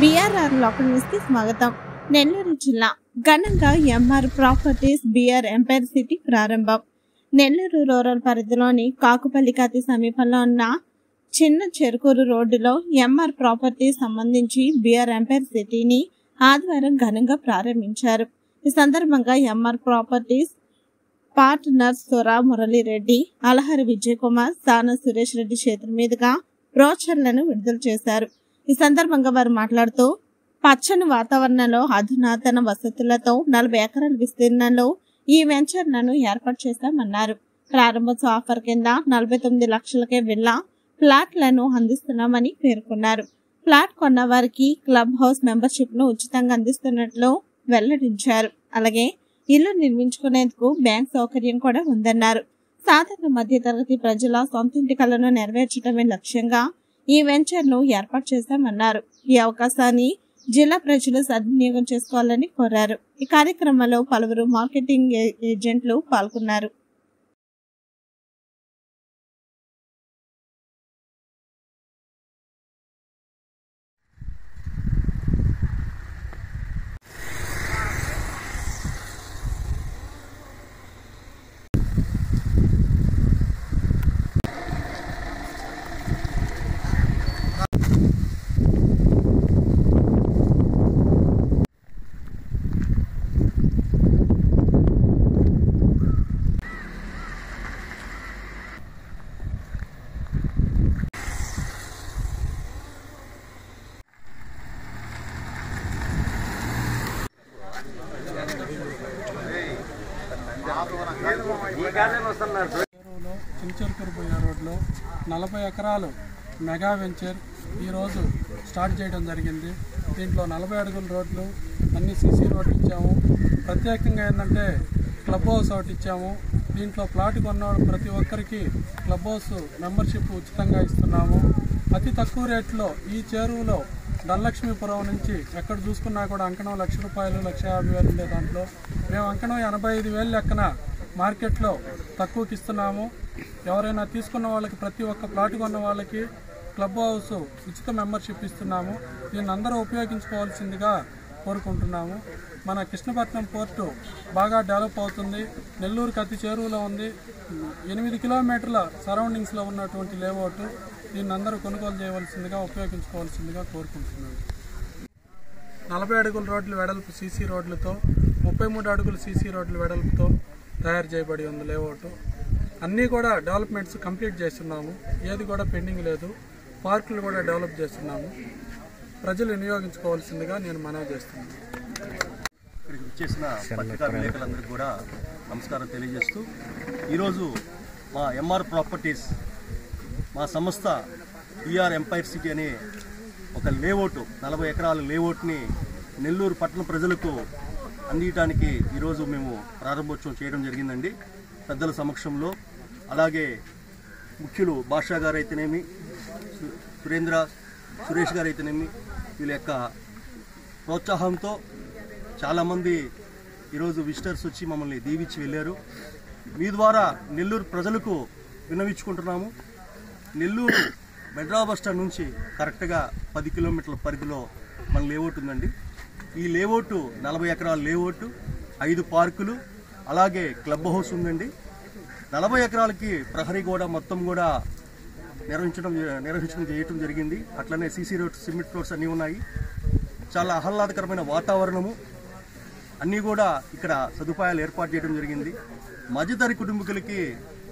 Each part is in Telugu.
బీఆర్ఆర్ లోకల్ న్యూస్ కి స్వాగతం. నెల్లూరు జిల్లా ఘనంగా MR properties BR empire city ప్రారంభం. నెల్లూరు రూరల్ పరిధిలోని కాకుపల్లికి అతి సమీపంలో ఉన్న చిన్న చెరుకూరు రోడ్డులో ఎంఆర్ ప్రాపర్టీస్ సంబంధించి బీఆర్ ఎంపైర్ సిటీని ఆదివారం ఘనంగా ప్రారంభించారు. ఈ సందర్భంగా MR properties partners Sora Muralireddy, Alahari Vijay Kumar, Sana Suresh Reddy చేతుల మీదుగా బ్రోచర్లను విడుదల చేశారు. ఈ సందర్భంగా వారు మాట్లాడుతూ పచ్చని వాతావరణంలో అధునాతన వసతులతో 40 ఎకరాల విస్తీర్ణంలో ఈ వెంచర్లను ఏర్పాటు చేశామన్నారు. ప్రారంభోత్సవ ఆఫర్ కింద 49 లక్షలకే విల్లా ఫ్లాట్లను అందిస్తున్నామని పేర్కొన్నారు. ఫ్లాట్ కొన్న వారికి క్లబ్ హౌస్ మెంబర్షిప్ ను ఉచితంగా అందిస్తున్నట్లు వెల్లడించారు. అలాగే ఇల్లు నిర్మించుకునేందుకు బ్యాంక్ సౌకర్యం కూడా ఉందన్నారు. సాధారణ మధ్యతరగతి ప్రజల సొంతింటి కలను నెరవేర్చడమే లక్ష్యంగా ఈ వెంచర్ ను ఏర్పాటు చేశామన్నారు. ఈ అవకాశాన్ని జిల్లా ప్రజలు సద్వినియోగం చేసుకోవాలని కోరారు. ఈ కార్యక్రమంలో పలువురు మార్కెటింగ్ ఏజెంట్లు పాల్గొన్నారు. చిన్నచెరుకూరు పోయే రోడ్లో 40 ఎకరాలు మెగా వెంచర్ ఈరోజు స్టార్ట్ చేయడం జరిగింది. దీంట్లో 40 అడుగుల రోడ్లు అన్ని సీసీ రోడ్లు ఇచ్చాము. ప్రత్యేకంగా ఏంటంటే క్లబ్ హౌస్ ఒకటి ఇచ్చాము. దీంట్లో ప్లాట్ కొన్నవాడు ప్రతి ఒక్కరికి క్లబ్ హౌస్ మెంబర్షిప్ ఉచితంగా ఇస్తున్నాము. అతి తక్కువ రేట్లో ఈ చెరువులో ధనలక్ష్మీపురం నుంచి ఎక్కడ చూసుకున్నా కూడా అంకణం ₹1,00,000, ₹1,50,000 ఉండే దాంట్లో మేము అంకణం 85,000 లెక్కన మార్కెట్లో తక్కువకి ఇస్తున్నాము. ఎవరైనా తీసుకున్న వాళ్ళకి ప్రతి ఒక్క ప్లాట్ కొన్న వాళ్ళకి క్లబ్ హౌస్ ఉచిత మెంబర్షిప్ ఇస్తున్నాము. దీన్ని అందరూ ఉపయోగించుకోవాల్సిందిగా కోరుకుంటున్నాము. మన కృష్ణపట్నం పోర్టు బాగా డెవలప్ అవుతుంది. నెల్లూరుకి అతి చేరువలో ఉంది. 8 కిలోమీటర్ల సరౌండింగ్స్లో ఉన్నటువంటి లేఅవుట్. దీన్ని అందరూ కొనుగోలు చేయవలసిందిగా ఉపయోగించుకోవాల్సిందిగా కోరుకుంటున్నాము. 40 అడుగుల రోడ్లు వెడల్పు సీసీ రోడ్లతో 33 అడుగుల సీసీ రోడ్లు వెడల్పుతో తయారు చేయబడి ఉంది లేఅవుట్. అన్నీ కూడా డెవలప్మెంట్స్ కంప్లీట్ చేస్తున్నాము. ఏది కూడా పెండింగ్ లేదు. పార్కులు కూడా డెవలప్ చేస్తున్నాము. ప్రజలు వినియోగించుకోవాల్సిందిగా నేను మనవి చేస్తున్నాను. ఇక్కడికి వచ్చేసిన పత్రికా విలేకరులందరికీ కూడా నమస్కారం తెలియజేస్తూ ఈరోజు మా ఎంఆర్ ప్రాపర్టీస్ మా సంస్థ బీఆర్ ఎంపైర్ సిటీ అనే ఒక లేఅవుట్ 40 ఎకరాల లేఅవుట్ని నెల్లూరు పట్టణ ప్రజలకు అందించడానికి ఈరోజు మేము ప్రారంభోత్సవం చేయడం జరిగిందండి. పెద్దల సమక్షంలో అలాగే ముఖ్యులు భాషా గారు అయితేనేమి, సురేంద్ర, సురేష్ గారు అయితేనేమి వీళ్ళ యొక్క ప్రోత్సాహంతో చాలామంది ఈరోజు విజిటర్స్ వచ్చి మమ్మల్ని దీవించి వెళ్ళారు. మీ ద్వారా నెల్లూరు ప్రజలకు విన్నవించుకుంటున్నాము. నెల్లూరు మెడ్రా బస్ స్టాండ్ నుంచి కరెక్ట్గా 10 కిలోమీటర్ల పరిధిలో మన లేఅవుట్ ఉందండి. ఈ లేఅవుట్ 40 ఎకరాల లేఅవుట్, 5 పార్కులు అలాగే క్లబ్ హౌస్ ఉందండి. 40 ఎకరాలకి ప్రహరీ గోడ మొత్తం కూడా నిర్వహించడం చేయటం జరిగింది. అట్లనే సీసీ రోడ్స్, సిమెంట్ రోడ్స్ అన్నీ ఉన్నాయి. చాలా ఆహ్లాదకరమైన వాతావరణము అన్నీ కూడా ఇక్కడ సదుపాయాలు ఏర్పాటు చేయడం జరిగింది. మధ్యతరగతి కుటుంబీకులకి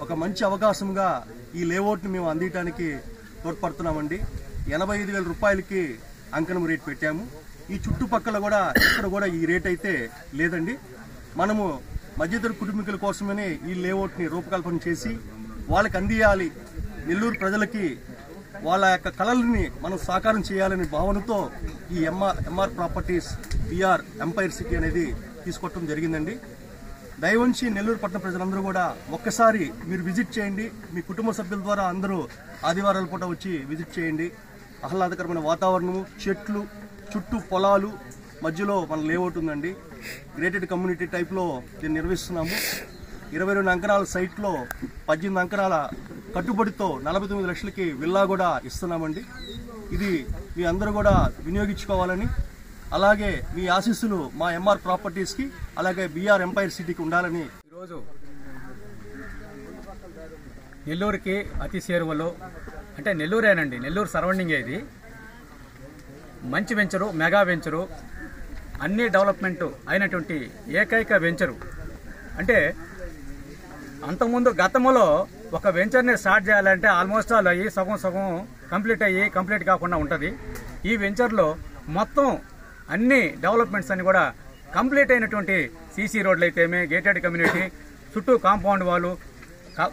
ఒక మంచి అవకాశంగా ఈ లేఅవుట్ని మేము అందించడానికి తోడ్పడుతున్నామండి. ₹85,000 అంకణం రేట్ పెట్టాము. ఈ చుట్టుపక్కల కూడా ఇక్కడ కూడా ఈ రేట్ అయితే లేదండి. మనము మధ్యతరగతి కుటుంబీకుల కోసమనే ఈ లేఅవుట్ని రూపకల్పన చేసి వాళ్ళకి అందియాలి. నెల్లూరు ప్రజలకి వాళ్ళ యొక్క కళల్ని మనం సాకారం చేయాలనే భావనతో ఈ MR properties BR empire city అనేది తీసుకోవటం జరిగిందండి. దయవుంచి నెల్లూరు పట్టణ ప్రజలందరూ కూడా ఒక్కసారి మీరు విజిట్ చేయండి. మీ కుటుంబ సభ్యుల ద్వారా అందరూ ఆదివారాల పూట వచ్చి విజిట్ చేయండి. ఆహ్లాదకరమైన వాతావరణము, చెట్లు, చుట్టూ పొలాలు, మధ్యలో మన లేఅవుట్ ఉందండి. గ్రేటెడ్ కమ్యూనిటీ టైప్లో దీన్ని నిర్వహిస్తున్నాము. 22 అంకణాల సైట్లో 18 అంకణాల కట్టుబడితో 49 లక్షలకి విల్లా కూడా ఇస్తున్నామండి. ఇది మీ అందరూ కూడా వినియోగించుకోవాలని, అలాగే మీ ఆశీస్సులు మా ఎంఆర్ ప్రాపర్టీస్కి అలాగే బిఆర్ ఎంపైర్ సిటీకి ఉండాలని ఈరోజు నెల్లూరుకి అతి చేరువలో, అంటే నెల్లూరేనండి, నెల్లూరు సరౌండింగ్ ఇది మంచి వెంచరు, మెగా వెంచరు, అన్ని డెవలప్మెంట్ అయినటువంటి ఏకైక వెంచరు. అంటే అంతకుముందు గతంలో ఒక వెంచర్ని స్టార్ట్ చేయాలంటే ఆల్మోస్ట్ ఆల్ అయ్యి సగం కంప్లీట్ కాకుండా ఉంటుంది. ఈ వెంచర్లో మొత్తం అన్ని డెవలప్మెంట్స్ అన్ని కూడా కంప్లీట్ అయినటువంటి సీసీ రోడ్లు అయితేమే, గేటెడ్ కమ్యూనిటీ, చుట్టూ కాంపౌండ్ వాళ్ళు,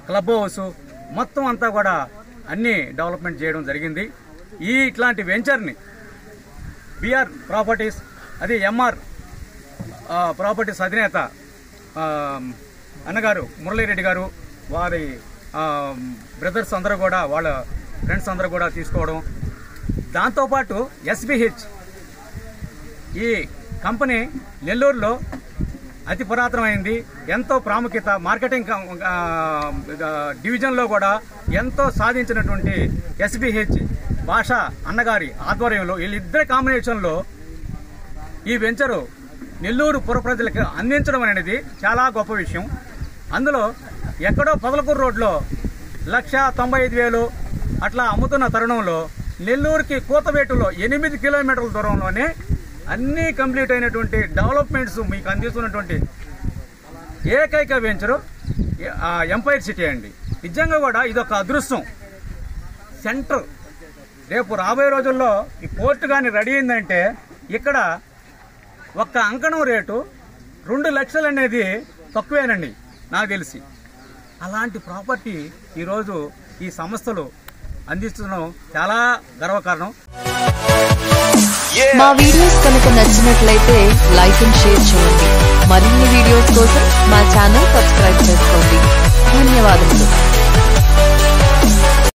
క్లబ్ హౌస్ మొత్తం అంతా కూడా అన్ని డెవలప్మెంట్ చేయడం జరిగింది. ఇట్లాంటి వెంచర్ని బిఆర్ ప్రాపర్టీస్, అది ఎంఆర్ ప్రాపర్టీస్ అధినేత అన్నగారు మురళీరెడ్డి గారు, వారి బ్రదర్స్ అందరూ కూడా, వాళ్ళ ఫ్రెండ్స్ అందరూ కూడా తీసుకోవడం, దాంతోపాటు ఎస్బిహెచ్ ఈ కంపెనీ నెల్లూరులో అతి పురాతనమైంది, ఎంతో ప్రాముఖ్యత, మార్కెటింగ్ డివిజన్లో కూడా ఎంతో సాధించినటువంటి ఎస్బిహెచ్ భాష అన్నగారి ఆధ్వర్యంలో వీళ్ళిద్దరి కాంబినేషన్లో ఈ వెంచరు నెల్లూరు పుర ప్రజలకు అందించడం అనేది చాలా గొప్ప విషయం. అందులో ఎక్కడో పొదలకూరు రోడ్లో 1,95,000 అట్లా అమ్ముతున్న తరుణంలో నెల్లూరుకి కూతవేటులో 8 కిలోమీటర్ల దూరంలోనే అన్నీ కంప్లీట్ అయినటువంటి డెవలప్మెంట్స్ మీకు అందిస్తున్నటువంటి ఏకైక వెంచరు ఎంపైర్ సిటీ అండి. నిజంగా కూడా ఇదొక అదృష్టం. సెంటర్ రేపు రాబోయే రోజుల్లో ఈ పోర్టు కానీ రెడీ అయిందంటే ఇక్కడ ఒక్క అంకణం రేటు 2 లక్షలు అనేది తక్కువేనండి నాకు తెలిసి. అలాంటి ప్రాపర్టీ ఈరోజు ఈ సంస్థలు అందిస్తున్నాం, చాలా గర్వకారణం. మా వీడియోస్ కనుక నచ్చినట్లయితే లైక్ అండ్ షేర్ చేయండి. మరిన్ని వీడియోస్ కోసం మా ఛానల్ సబ్స్క్రైబ్ చేసుకోండి. ధన్యవాదములు.